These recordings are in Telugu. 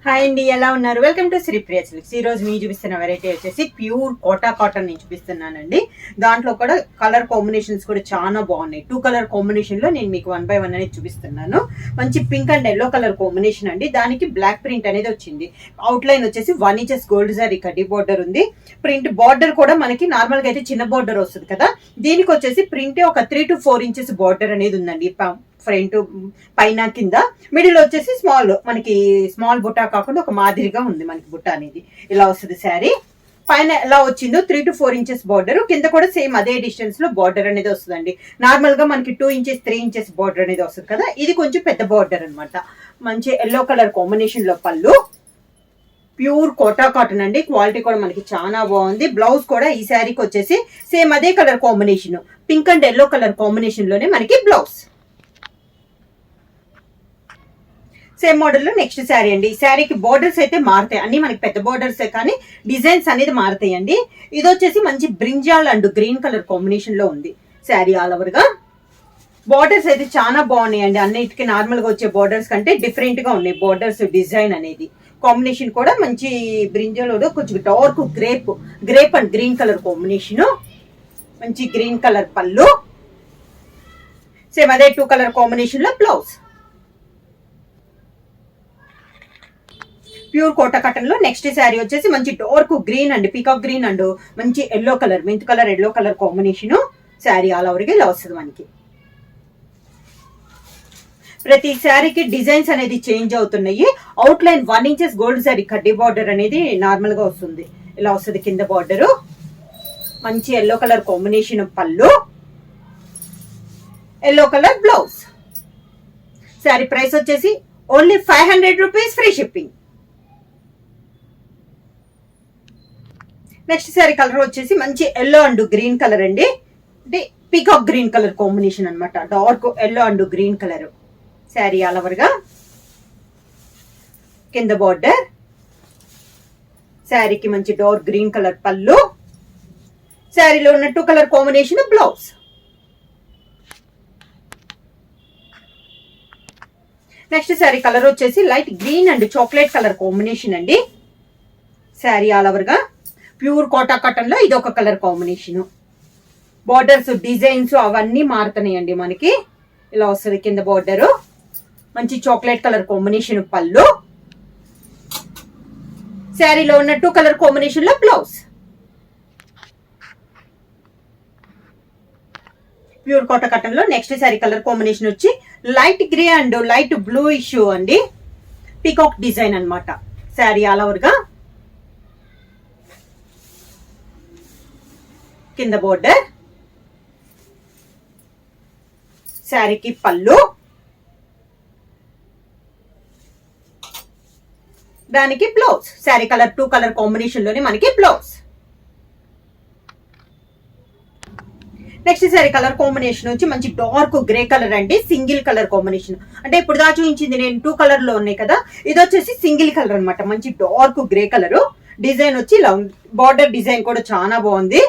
హాయ్ అండి, ఎలా ఉన్నారు? Welcome to Sripriya silks. ఈ రోజు నేను చూపిస్తున్న వెరైటీ వచ్చేసి ప్యూర్ కోటా కాటన్ నేను చూపిస్తున్నానండి. దాంట్లో కూడా కలర్ కాంబినేషన్స్ కూడా చాలా బాగున్నాయి. 2 కలర్ కాంబినేషన్ లో నేను మీకు 1 by 1 అనేది చూపిస్తున్నాను. మంచి pink and yellow colour combination అండి. దానికి బ్లాక్ ప్రింట్ అనేది వచ్చింది. అవుట్ లైన్ వచ్చేసి 1 inch గోల్డ్ జరీ కడ్డీ బార్డర్ ఉంది. ప్రింట్ బార్డర్ కూడా మనకి నార్మల్ గా అయితే చిన్న బార్డర్ వస్తుంది కదా, దీనికి వచ్చేసి ప్రింట్ ఒక 3 to 4 inches బార్డర్ అనేది ఉందండి. ఫ్రంట్ పైన కింద మిడిల్ వచ్చేసి మనకి స్మాల్ బుట్ట కాకుండా ఒక మాదిరిగా ఉంది మనకి బుట్ట అనేది. ఇలా వస్తుంది శారీ. పైన ఎలా వచ్చిందో 3 to 4 inches బార్డర్, కింద కూడా సేమ్ అదే డిస్టెన్స్ లో బార్డర్ అనేది వస్తుందండి. నార్మల్ గా మనకి 2 inches 3 inches బార్డర్ అనేది వస్తుంది కదా, ఇది కొంచెం పెద్ద బార్డర్ అనమాట. మంచి ఎల్లో కలర్ కాంబినేషన్ లో పళ్ళు. ప్యూర్ కోటా కాటన్ అండి. క్వాలిటీ కూడా మనకి చాలా బాగుంది. బ్లౌజ్ కూడా ఈ శారీకి వచ్చేసి సేమ్ అదే colour combination, pink and yellow colour combination లోనే మనకి బ్లౌజ్. సేమ్ మోడల్ లో నెక్స్ట్ శారీ అండి. ఈ శారీకి బోర్డర్స్ అయితే మారుతాయి, అన్ని మనకి పెద్ద బోర్డర్స్ కానీ డిజైన్స్ అనేది మారుతాయి అండి. ఇది వచ్చేసి మంచి brinjal and green colour combination లో ఉంది శారీ. ఆల్ ఓవర్ గా బోర్డర్స్ అయితే చాలా బాగున్నాయండి. అన్నిటికీ నార్మల్ గా వచ్చే బోర్డర్స్ కంటే డిఫరెంట్ గా ఉన్నాయి బోర్డర్స్ డిజైన్ అనేది. కాంబినేషన్ కూడా మంచి బ్రింజాల్ కొంచెం dark grape and green colour combination. మంచి గ్రీన్ కలర్ పళ్ళు. సేమ్ అదే 2 కలర్ కాంబినేషన్ లో బ్లౌజ్. ప్యూర్ కోటా కాటన్ లో నెక్స్ట్ శారీ వచ్చేసి మంచి dark green and peacock green and మంచి yellow colour, mint colour yellow colour combination sari. All over గా ఇలా వస్తుంది మనకి. ప్రతి శారీకి డిజైన్స్ అనేది చేంజ్ అవుతున్నాయి. Out line 1 inch gold sari కడ్డీ బార్డర్ అనేది నార్మల్ గా వస్తుంది. ఇలా వస్తుంది కింద బార్డర్. మంచి ఎల్లో కలర్ కాంబినేషన్ పళ్ళు, yellow colour blouse. Sari price వచ్చేసి only 500 rupees, free shipping. Next sari colour వచ్చేసి మంచి ఎల్లో అండ్ గ్రీన్ కలర్ అండి. అంటే పీకాక్ గ్రీన్ కలర్ కాంబినేషన్ అనమాట. Dark yellow and green colour sari. All over గా కింద బార్డర్. శారీకి మంచి డార్క్ గ్రీన్ కలర్ పళ్ళు. శారీలో ఉన్న 2 colour combination blouse. Next sari colour వచ్చేసి light green and chocolate colour combination అండి. శారీ ఆల్ ఓవర్ గా ప్యూర్ కోటా కాటన్ లో ఇది ఒక కలర్ కాంబినేషన్. బార్డర్స్ డిజైన్స్ అవన్నీ మారుతున్నాయండి మనకి. ఇలా వస్తుంది కింద బార్డర్. మంచి చాక్లెట్ కలర్ కాంబినేషన్ పళ్ళు. శారీలో ఉన్న 2 కలర్ కాంబినేషన్ లో బ్లౌజ్. ప్యూర్ కోటా కాటన్ లో నెక్స్ట్ శారీ కలర్ కాంబినేషన్ వచ్చి light grey and light blue issue అండి. పీకాక్ డిజైన్ అనమాట శారీ. ఆల్ ఓవర్ గా కింద బోర్డర్. శారీకి పళ్ళు, దానికి blouse. Sari colour 2 colour combination లోనే మనకి blouse. Next sari colour combination వచ్చి మంచి డార్క్ గ్రే కలర్ అండి. Single colour combination. అంటే ఇప్పుడు దా చూపించింది నేను 2 కలర్ లో ఉన్నాయి కదా, ఇది వచ్చేసి సింగిల్ కలర్ అనమాట. మంచి డార్క్ గ్రే కలర్. డిజైన్ వచ్చి ఇలా బార్డర్ డిజైన్ కూడా చాలా బాగుంది.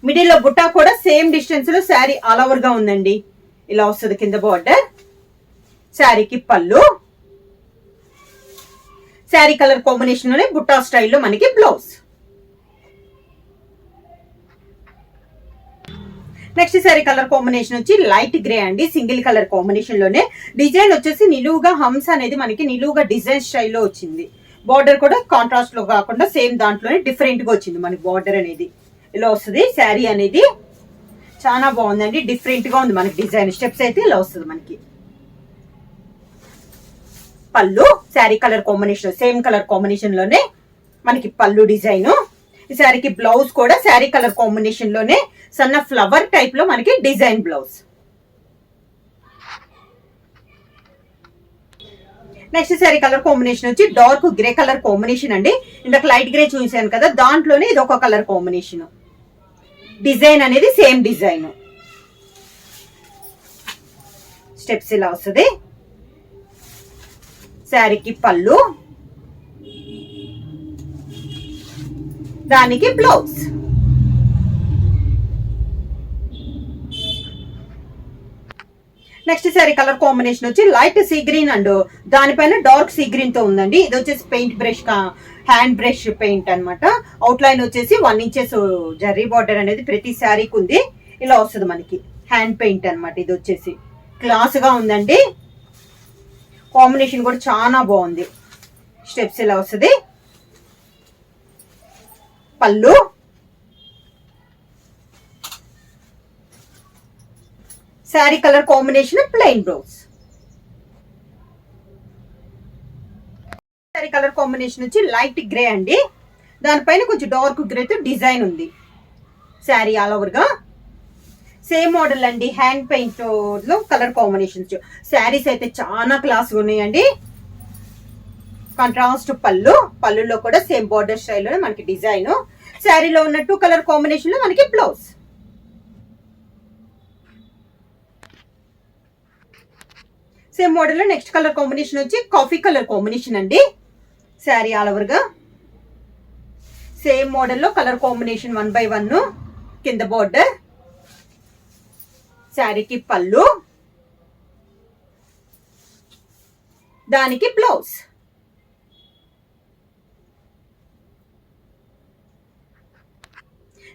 మిడిల్ లో బుట్ట కూడా సేమ్ డిస్టెన్స్ లో శారీ ఆల్ ఓవర్ గా ఉందండి. ఇలా వస్తుంది కింద బార్డర్. శారీకి పళ్ళు. శారీ కలర్ కాంబినేషన్ లోనే బుట్టా స్టైల్లో మనకి blouse. Next sari colour combination వచ్చి లైట్ గ్రే అండి. సింగిల్ కలర్ కాంబినేషన్ లోనే డిజైన్ వచ్చేసి నిలువుగా హంస అనేది మనకి నిలువుగా డిజైన్ స్టైల్లో వచ్చింది. బార్డర్ కూడా కాంట్రాస్ట్ లో కాకుండా సేమ్ దాంట్లోనే డిఫరెంట్ గా వచ్చింది మనకి బార్డర్ అనేది. ఇలా వస్తుంది శారీ అనేది. చాలా బాగుందండి, డిఫరెంట్ గా ఉంది మనకి డిజైన్. స్టెప్స్ అయితే ఇలా వస్తుంది మనకి. పళ్ళు sari colour combination same colour combination లోనే మనకి పళ్ళు డిజైన్. ఈ శారీకి బ్లౌజ్ కూడా శారీ కలర్ కాంబినేషన్ లోనే సన్న ఫ్లవర్ టైప్ లో మనకి design blouse. Next sari colour combination వచ్చి డార్క్ గ్రే కలర్ కాంబినేషన్ అండి. ఇందాక లైట్ గ్రే చూసాను కదా, దాంట్లోనే ఇది ఒక కలర్ కాంబినేషన్. డిజైన్ అనేది సేమ్ డిజైన్. స్టెప్స్ ఇలా వస్తుంది. శారీకి పళ్ళు, దానికి blouse. Next sorry colour combination వచ్చి లైట్ సీ గ్రీన్ అండ్ దానిపైన డార్క్ సీ గ్రీన్ తో ఉందండి. ఇది వచ్చేసి paint brush hand brush paint అనమాట. అవుట్ లైన్ వచ్చేసి 1 ఇంచెస్ జర్రీ బార్డర్ అనేది ప్రతి శారీకి ఉంది. ఇలా వస్తుంది మనకి హ్యాండ్ పెయింట్ అనమాట. ఇది వచ్చేసి క్లాస్ గా ఉందండి. కాంబినేషన్ కూడా చాలా బాగుంది. స్టెప్స్ ఇలా వస్తుంది. పళ్ళు, sari colour combination plain blouse. Sari colour combination వచ్చి లైట్ గ్రే అండి. దానిపైన కొంచెం డార్క్ గ్రేతో డిజైన్ ఉంది. శారీ ఆల్ ఓవర్ గా సేమ్ మోడల్ అండి. హ్యాండ్ పెయింట్ లో కలర్ కాంబినేషన్స్. శారీస్ అయితే చాలా క్లాస్ ఉన్నాయండి. కాంట్రాస్ట్ పళ్ళులో కూడా సేమ్ బార్డర్ స్టైల్లో మనకి డిజైన్. శారీలో ఉన్న 2 కలర్ కాంబినేషన్ లో మనకి బ్లౌజ్. సేమ్ మోడల్ లో నెక్స్ట్ కలర్ కాంబినేషన్ వచ్చి కాఫీ కలర్ కాంబినేషన్ అండి. శారీ ఆల్ ఓవర్ గా సేమ్ మోడల్ లో కలర్ కాంబినేషన్ 1 by 1 కింద బార్డర్. శారీకి పళ్ళు, దానికి blouse.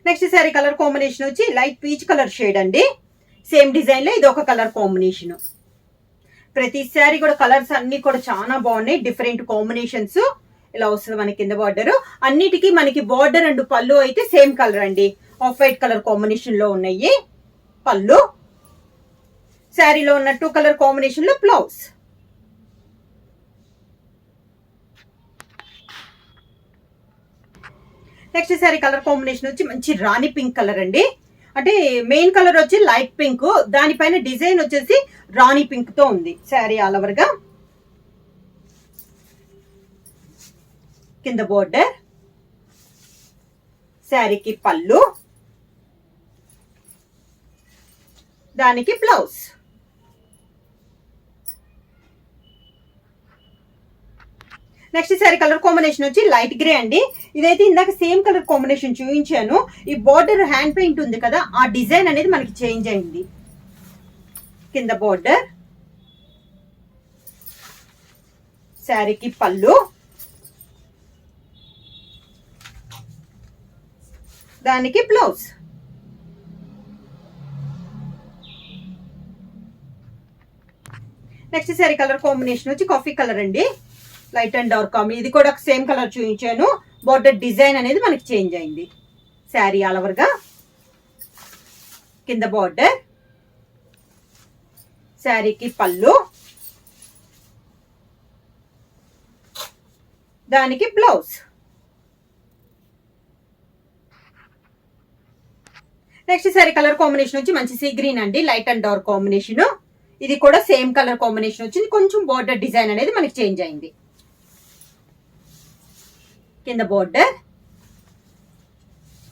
Next sari colour combination వచ్చి లైట్ పీచ్ కలర్ షేడ్ అండి. సేమ్ డిజైన్ లో ఇది ఒక కలర్ కాంబినేషన్. ప్రతి శారీ కూడా కలర్స్ అన్ని కూడా చాలా బాగున్నాయి. డిఫరెంట్ కాంబినేషన్స్ ఇలా వస్తుంది మనకి కింద బార్డర్. అన్నిటికీ మనకి బార్డర్ అండ్ పళ్ళు అయితే సేమ్ కలర్ అండి. ఆఫ్ వైట్ కలర్ కాంబినేషన్ లో ఉన్నాయి పళ్ళు. శారీలో ఉన్న 2 కలర్ కాంబినేషన్ లో blouse. Next sari colour combination వచ్చి మంచి రాణి పింక్ కలర్ అండి. అంటే మెయిన్ కలర్ వచ్చి లైట్ పింక్, దానిపైన డిజైన్ వచ్చేసి రాణి పింక్ తో ఉంది. శారీ ఆల్ ఓవర్ గా కింద బోర్డర్. శారీకి పళ్ళు, దానికి blouse. Next sari colour combination వచ్చి లైట్ గ్రే అండి. ఇదైతే ఇందాక సేమ్ కలర్ కాంబినేషన్ చూపించాను. ఈ బార్డర్ హ్యాండ్ పెయింట్ ఉంది కదా, ఆ డిజైన్ అనేది మనకి చేంజ్ అయింది. కింద బార్డర్, శారీకి పళ్ళు, దానికి blouse. Next sari colour combination వచ్చి కాఫీ కలర్ అండి. Light and dark combination. ఇది కూడా సేమ్ కలర్ చూపించాను. బార్డర్ డిజైన్ అనేది మనకి చేంజ్ అయింది. శారీ ఆల్ ఓవర్ గా కింద బార్డర్, శారీకి పళ్ళు, దానికి blouse. Next sari colour combination వచ్చి మంచి సీ గ్రీన్ అండి. Light and dark combination. ఇది కూడా సేమ్ కలర్ కాంబినేషన్ వచ్చింది. కొంచెం బార్డర్ డిజైన్ అనేది మనకి చేంజ్ అయింది. కింద బోర్డర్,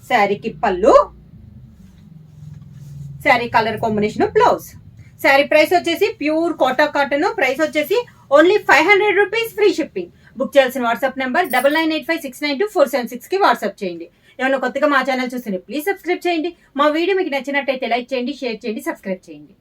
శారీకి పళ్ళు, sari colour combination blouse. Sari price వచ్చేసి ప్యూర్ కోటా కాటన్. ప్రైస్ వచ్చేసి only 500 rupees, free shipping. Book చేయాల్సిన వాట్సాప్ నెంబర్ 9985692476 కి వాట్సాప్ చేయండి. ఏమైనా కొత్తగా మా ఛానల్ చూస్తే ప్లీజ్ సబ్స్క్రైబ్ చేయండి. మా వీడియో మీకు నచ్చినట్టయితే లైక్ చేయండి, షేర్ చేయండి, సబ్స్క్రైబ్ చేయండి.